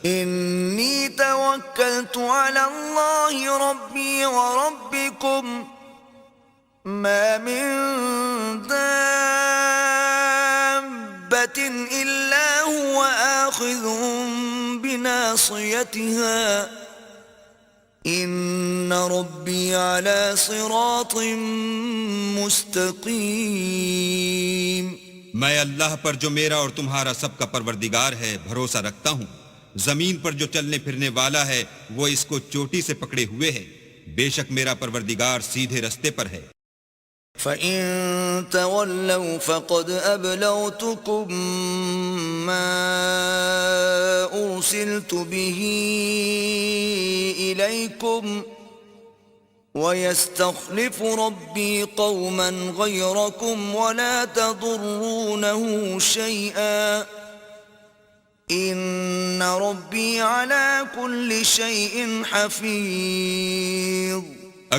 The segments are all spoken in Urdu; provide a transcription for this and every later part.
إني توكلت على الله ربي وربكم ما من دابة إلا هو آخذ بناصيتها إن ربي على صراط مستقيم. میں اللہ پر جو میرا اور تمہارا سب کا پروردگار ہے بھروسہ رکھتا ہوں. زمین پر جو چلنے پھرنے والا ہے وہ اس کو چوٹی سے پکڑے ہوئے ہے. بے شک میرا پروردگار سیدھے رستے پر ہے. فَإِن تَوَلَّوْا فَقَدْ أَبْلَغْتُكُمْ مَا أُرْسِلْتُ بِهِ إِلَيْكُمْ وَيَسْتَخْلِفُ رَبِّي قَوْمًا غَيْرَكُمْ وَلَا تَضُرُّونَهُ شَيْئًا إِنَّ رَبِّي عَلَى كُلِّ شَيْءٍ حَفِيظٌ.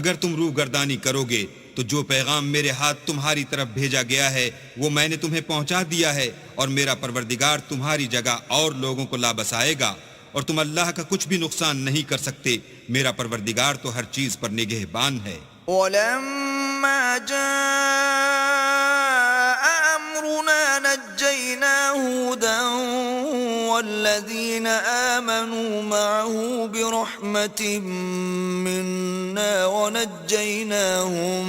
اگر تم روح گردانی کرو گے تو جو پیغام میرے ہاتھ تمہاری طرف بھیجا گیا ہے وہ میں نے تمہیں پہنچا دیا ہے، اور میرا پروردگار تمہاری جگہ اور لوگوں کو لا بسائے گا، اور تم اللہ کا کچھ بھی نقصان نہیں کر سکتے. میرا پروردگار تو ہر چیز پر نگہبان ہے. وَلَمَّا جَاءَ أَمْرُنَا نَجَّيْنَا هُودًا وَالَّذِينَ آمَنُوا مَعَهُ بِرَحْمَةٍ مِّنَّا وَنَجَّيْنَاهُم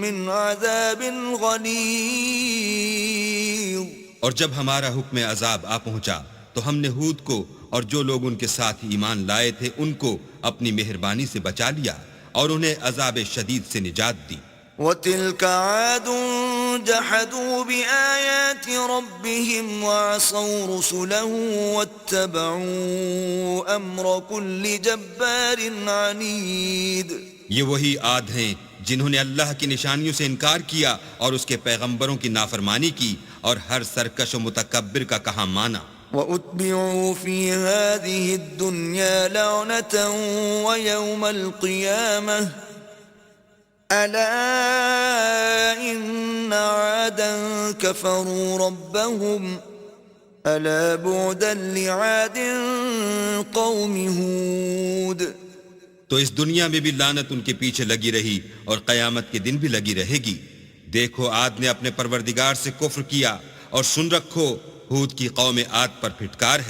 مِّنْ عَذَابٍ غَلِيظٍ. اور جب ہمارا حکم عذاب آ پہنچا تو ہم نے ہود کو اور جو لوگ ان کے ساتھ ایمان لائے تھے ان کو اپنی مہربانی سے بچا لیا اور انہیں عذاب شدید سے نجات دی. وَتِلْكَ عَادٌ جَحَدُوا بِآيَاتِ رَبِّهِمْ وَعَصَوْا رُسُلَهُ وَاتَّبَعُوا أَمْرَ كُلِّ جَبَّارٍ عَنِيدٍ. یہ وہی عاد ہیں جنہوں نے اللہ کی نشانیوں سے انکار کیا اور اس کے پیغمبروں کی نافرمانی کی اور ہر سرکش و متکبر کا کہا مانا. وَأُتْبِعُوا فِي هَذِهِ الدُّنْيَا لَعْنَةً وَيَوْمَ الْقِيَامَةِ أَلَا إِنَّ عَادًا كَفَرُوا رَبَّهُمْ أَلَا بُعْدًا لِعَادٍ قَوْمِ هُودٍ. تو اس دنیا میں بھی لعنت ان کے پیچھے لگی رہی اور قیامت کے دن بھی لگی رہے گی. دیکھو عاد نے اپنے پروردگار سے کفر کیا، اور سن رکھو ہود کی قوم عاد پر پھٹکار ہے.